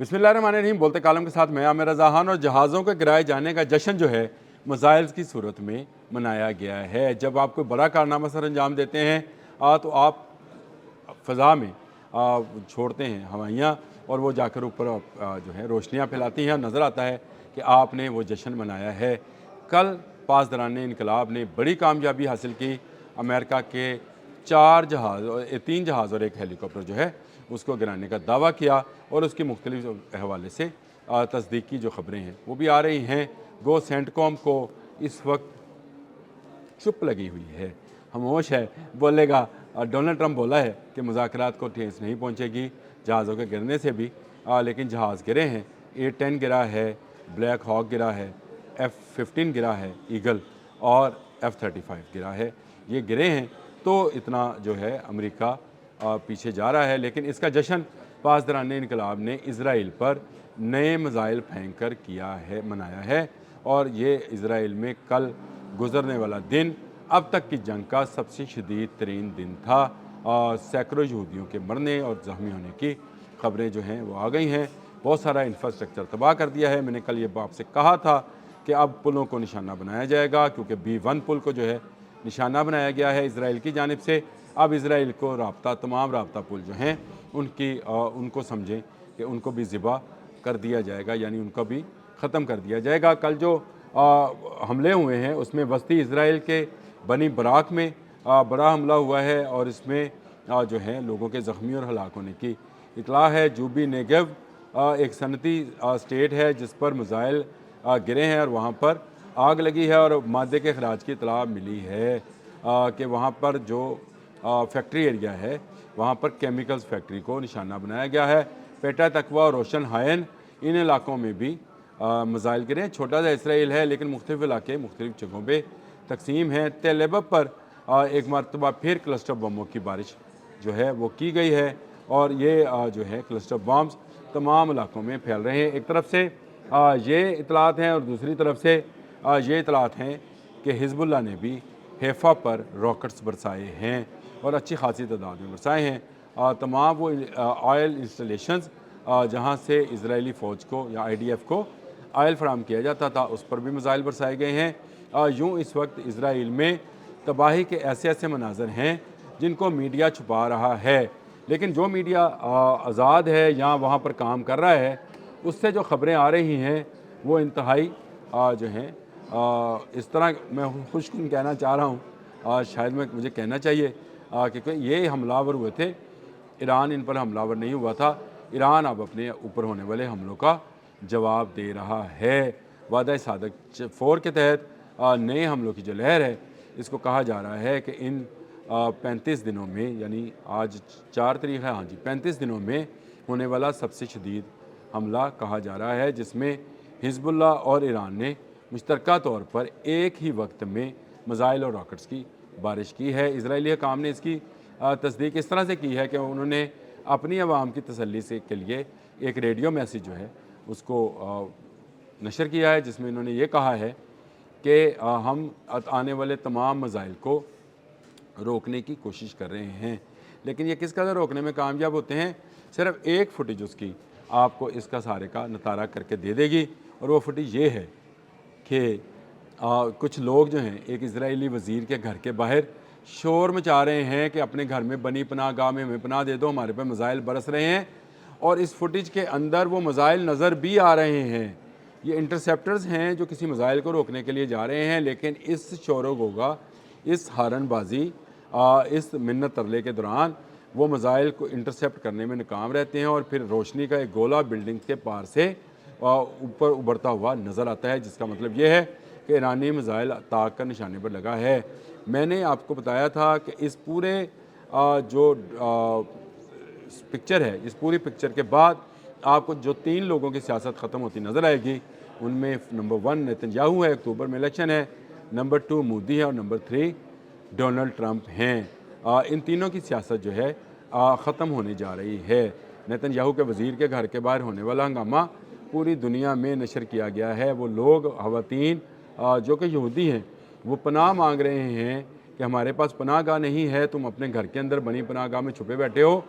बिस्मिल्लाहिर्रहमानिर्रहीम। बोलते कालम के साथ मैं आमिर रज़ा खान। और जहाज़ों के गिराए जाने का जश्न जो है मिसाइल्स की सूरत में मनाया गया है। जब आप कोई बड़ा कारनामा सर अंजाम देते हैं तो आप फ़ज़ा में छोड़ते हैं हवाइयाँ और वो जाकर ऊपर जो है रोशनियाँ फैलाती हैं। नज़र आता है कि आपने वो जश्न मनाया है। कल पासदारान इनकलाब ने बड़ी कामयाबी हासिल की। अमेरिका के 4 जहाज़ और 3 जहाज़ और 1 हेलीकॉप्टर जो है उसको गिराने का दावा किया और उसकी मुख्तलिफ हवाले से तस्दीक की जो ख़बरें हैं वो भी आ रही हैं। गो सेंटकॉम को इस वक्त चुप लगी हुई है, खामोश है। बोलेगा डोनाल्ड ट्रंप बोला है कि मुज़ाकरात को ठेस नहीं पहुंचेगी जहाज़ों के गिरने से भी, लेकिन जहाज़ गिरे हैं। A-10 गिरा है, ब्लैक हॉक गिरा है, F-15 गिरा है ईगल, और F-35 गिरा है। ये गिरे हैं तो इतना जो है अमेरिका पीछे जा रहा है। लेकिन इसका जश्न पासदारान इनकलाब ने इसराइल पर नए मिसाइल फेंक कर किया है, मनाया है। और ये इसराइल में कल गुजरने वाला दिन अब तक की जंग का सबसे शदीद तरीन दिन था। सैकड़ों यहूदियों के मरने और ज़ख्मी होने की खबरें जो हैं वो आ गई हैं। बहुत सारा इंफ्रास्ट्रक्चर तबाह कर दिया है। मैंने कल ये आपसे कहा था कि अब पुलों को निशाना बनाया जाएगा, क्योंकि B-1 पुल को जो है निशाना बनाया गया है इसराइल की जानिब से। अब इसराइल को तमाम राब्ता पुल जो हैं उनको समझें कि उनको भी ज़िबा कर दिया जाएगा, यानी उनको भी ख़त्म कर दिया जाएगा। कल जो हमले हुए हैं उसमें वस्ती इसराइल के बनी बराक में बड़ा हमला हुआ है और इसमें जो है लोगों के ज़ख्मी और हलाक होने की इतला है। जूबी नेगेव एक सनती स्टेट है जिस पर मिसाइल गिरे हैं और वहाँ पर आग लगी है और मादे के अखराज की इतला मिली है कि वहाँ पर जो फैक्ट्री एरिया है वहाँ पर केमिकल्स फैक्ट्री को निशाना बनाया गया है। पेटा तकवा और रोशन हायन इन इलाकों में भी मिसाइल गिरे। छोटा सा इसराइल है लेकिन मुख्तलिफ इलाके मुख्तलिफ जगहों पर तकसीम हैं। तेल अवीव पर एक मरतबा फिर क्लस्टर बमों की बारिश जो है वो की गई है और ये जो है क्लस्टर बम्स तमाम इलाकों में फैल रहे हैं। एक तरफ से ये इतलात हैं और दूसरी तरफ से ये इतलात हैं कि हिजबुल्लाह ने भी हैफा पर रॉकेट्स बरसाए हैं और अच्छी खासी तादाद में बरसाए हैं। तमाम वो ऑयल इंस्टॉलेशंस जहाँ से इजरायली फ़ौज को या IDF को ऑयल फराम किया जाता था उस पर भी मिसाइल बरसाए गए हैं। यूँ इस वक्त इसराइल में तबाही के ऐसे ऐसे मनाजर हैं जिनको मीडिया छुपा रहा है, लेकिन जो मीडिया आज़ाद है या वहाँ पर काम कर रहा है उससे जो ख़बरें आ रही हैं वो इंतहाई जो हैं इस तरह मैं खुशकुन कहना चाह रहा हूँ, शायद मुझे कहना चाहिए क्योंकि ये हमलावर हुए थे। ईरान इन पर हमलावर नहीं हुआ था। ईरान अब अपने ऊपर होने वाले हमलों का जवाब दे रहा है। वादा सादक 4 के तहत नए हमलों की जो लहर है इसको कहा जा रहा है कि इन 35 दिनों में, यानी आज 4 तारीख है, हाँ जी, 35 दिनों में होने वाला सबसे शदीद हमला कहा जा रहा है, जिसमें हिजबुल्लाह और ईरान ने मुश्तरका तौर पर एक ही वक्त में मिसाइल और रॉकेट्स की बारिश की है। इजरायली हुकाम ने इसकी तस्दीक इस तरह से की है कि उन्होंने अपनी आवाम की तसल्ली से के लिए एक रेडियो मैसेज जो है उसको नशर किया है, जिसमें इन्होंने ये कहा है कि हम आने वाले तमाम मिसाइल को रोकने की कोशिश कर रहे हैं। लेकिन ये किस कदर रोकने में कामयाब होते हैं, सिर्फ एक फुटेज उसकी आपको इसका सारे का नतारा करके दे देगी। और वो फुटेज ये है कि कुछ लोग जो हैं एक इजरायली वज़ीर के घर के बाहर शोर मचा रहे हैं कि अपने घर में बनी पनाह गाह में हमें पनाह दे दो, हमारे पे मिसाइल बरस रहे हैं। और इस फुटेज के अंदर वो मिसाइल नज़र भी आ रहे हैं। ये इंटरसेप्टर्स हैं जो किसी मिसाइल को रोकने के लिए जा रहे हैं, लेकिन इस शोरो गोगा, इस हारनबाजी, इस मिन्नत तरले के दौरान वो मिसाइल को इंटरसेप्ट करने में नाकाम रहते हैं और फिर रोशनी का एक गोला बिल्डिंग के पार से ऊपर उभरता हुआ नज़र आता है, जिसका मतलब ये है कि ईरानी मिसाइल ताक का निशाने पर लगा है। मैंने आपको बताया था कि इस पूरे जो पिक्चर है, इस पूरी पिक्चर के बाद आपको जो 3 लोगों की सियासत ख़त्म होती नज़र आएगी, उनमें नंबर 1 नेतन्याहू है, अक्टूबर में इलेक्शन है, नंबर 2 मोदी है और नंबर 3 डोनाल्ड ट्रंप हैं। इन तीनों की सियासत जो है ख़त्म होने जा रही है। नेतन्याहू के वज़ीर के घर के बाहर होने वाला हंगामा पूरी दुनिया में नशर किया गया है। वो लोग ख़वातीन जो कि यहूदी हैं वो पनाह मांग रहे हैं कि हमारे पास पनाह गाह नहीं है, तुम अपने घर के अंदर बनी पनाह गाह में छुपे बैठे हो,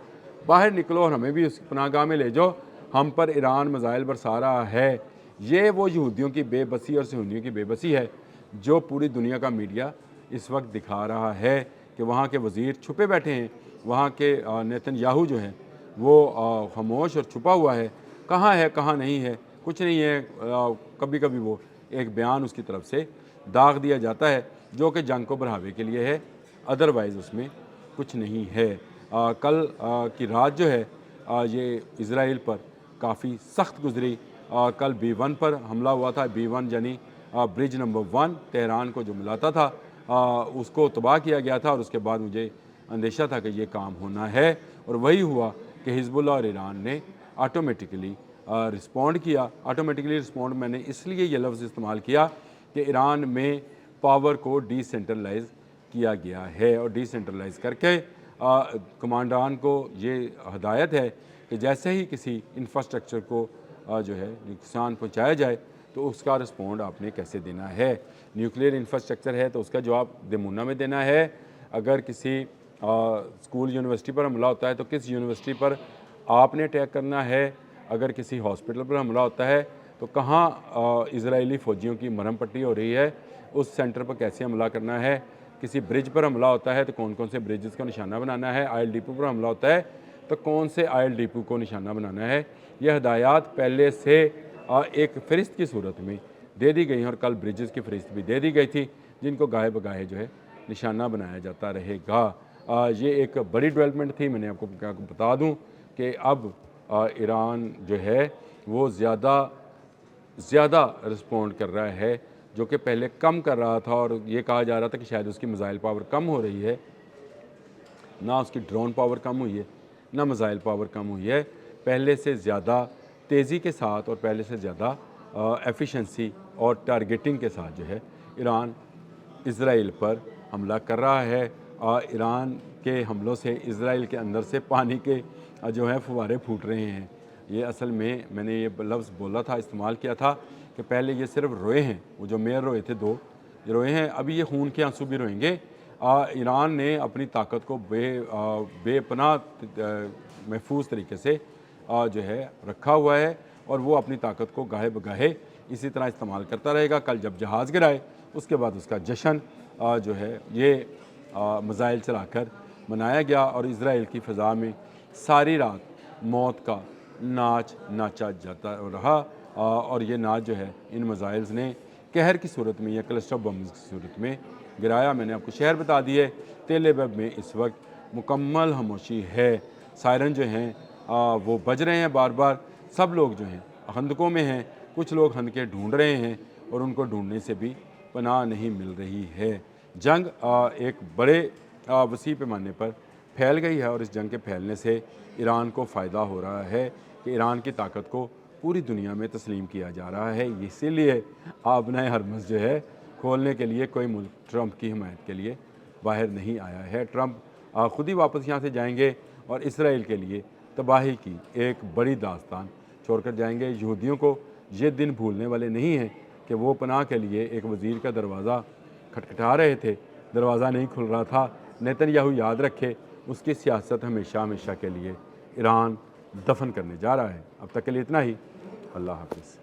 बाहर निकलो और हमें भी उस पनाह गाह में ले जाओ। हम पर ईरान मिसाइल बरसा रहा है। ये वो यहूदियों की बेबसी और सहूनियों की बेबसी है जो पूरी दुनिया का मीडिया इस वक्त दिखा रहा है कि वहाँ के वज़ीर छुपे बैठे हैं, वहाँ के नेतन्याहू जो है वो खामोश और छुपा हुआ है, कहाँ नहीं है, कुछ नहीं है। कभी कभी वो एक बयान उसकी तरफ से दाग दिया जाता है जो कि जंग को बढ़ावे के लिए है, अदरवाइज़ उसमें कुछ नहीं है। कल की रात जो है ये इज़राइल पर काफ़ी सख्त गुजरी। कल B1 पर हमला हुआ था। B1 यानी ब्रिज नंबर 1 तेहरान को जो मिलाता था उसको तबाह किया गया था और उसके बाद मुझे अंदेशा था कि ये काम होना है और वही हुआ कि हिजबुल्लाह और ईरान ने ऑटोमेटिकली रिस्पॉन्ड किया। ऑटोमेटिकली रिस्पॉन्ड मैंने इसलिए ये लफ्ज़ इस्तेमाल किया कि ईरान में पावर को डिसेंट्रलाइज किया गया है और डिसेंट्रलाइज करके कमांडान को ये हदायत है कि जैसे ही किसी इंफ्रास्ट्रक्चर को जो है नुकसान पहुंचाया जाए तो उसका रिस्पॉन्ड आपने कैसे देना है। न्यूक्लियर इंफ्रास्ट्रक्चर है तो उसका जवाब दमुना में देना है। अगर किसी स्कूल यूनिवर्सिटी पर हमला होता है तो किस यूनिवर्सिटी पर आपने अटैक करना है। अगर किसी हॉस्पिटल पर हमला होता है तो कहाँ इजरायली फ़ौजियों की मरहम पट्टी हो रही है, उस सेंटर पर कैसे हमला करना है। किसी ब्रिज पर हमला होता है तो कौन कौन से ब्रिजेस का निशाना बनाना है। आयल डिपो पर हमला होता है तो कौन से आयल डिपो को निशाना बनाना है। ये हदायत पहले से एक फ़हरिस्त की सूरत में दे दी गई हैं और कल ब्रिजेस की फ़हरिस्त भी दे दी गई थी जिनको गाहे बगाहे जो है निशाना बनाया जाता रहेगा। ये एक बड़ी डेवलपमेंट थी। मैंने आपको बता दूं कि अब ईरान जो है वो ज़्यादा रिस्पॉन्ड कर रहा है जो कि पहले कम कर रहा था और ये कहा जा रहा था कि शायद उसकी मिसाइल पावर कम हो रही है। ना उसकी ड्रोन पावर कम हुई है, ना मिसाइल पावर कम हुई है। पहले से ज़्यादा तेज़ी के साथ और पहले से ज़्यादा एफिशिएंसी और टारगेटिंग के साथ जो है ईरान इज़राइल पर हमला कर रहा है। ईरान के हमलों से इज़राइल के अंदर से पानी के जो है फुवारे फूट रहे हैं। ये असल में मैंने ये लफ्ज़ बोला था, इस्तेमाल किया था कि पहले ये सिर्फ रोए हैं, वो जो मेयर रोए थे 2 ये रोए हैं, अभी ये खून के आंसू भी रोएंगे। ईरान ने अपनी ताकत को बेपनाह महफूज तरीके से जो है रखा हुआ है और वो अपनी ताकत को गाहे बगाहे इसी तरह इस्तेमाल करता रहेगा। कल जब जहाज़ गिराए उसके बाद उसका जश्न जो है ये मिसाइल चलाकर मनाया गया और इज़राइल की फ़ज़ा में सारी रात मौत का नाच नाचा जाता रहा। और ये नाच जो है इन मिसाइल्स ने कहर की सूरत में या क्लस्टर बम्स की सूरत में गिराया। मैंने आपको शहर बता दिए। तेल अवीव में इस वक्त मुकम्मल खामोशी है। सायरन जो हैं वो बज रहे हैं बार बार। सब लोग जो हैं खंदकों में हैं, कुछ लोग खंदकें ढूंढ रहे हैं और उनको ढूंढने से भी पनाह नहीं मिल रही है। जंग एक बड़े वसी पैमाने पर फैल गई है और इस जंग के फैलने से ईरान को फ़ायदा हो रहा है कि ईरान की ताकत को पूरी दुनिया में तस्लीम किया जा रहा है। इसीलिए आबनाए हरमज़ जो है खोलने के लिए कोई मुल्क ट्रंप की हिमायत के लिए बाहर नहीं आया है। ट्रंप ख़ुद ही वापस यहाँ से जाएंगे और इसराइल के लिए तबाही की एक बड़ी दास्तान छोड़कर जाएंगे। यहूदियों को ये दिन भूलने वाले नहीं हैं कि वो पनाह के लिए एक वज़ीर का दरवाज़ा खटखटा रहे थे, दरवाज़ा नहीं खुल रहा था। नेतन्याहू याद रखे, उसकी सियासत हमेशा हमेशा के लिए ईरान दफन करने जा रहा है। अब तक के लिए इतना ही। अल्लाह हाफ़िज़।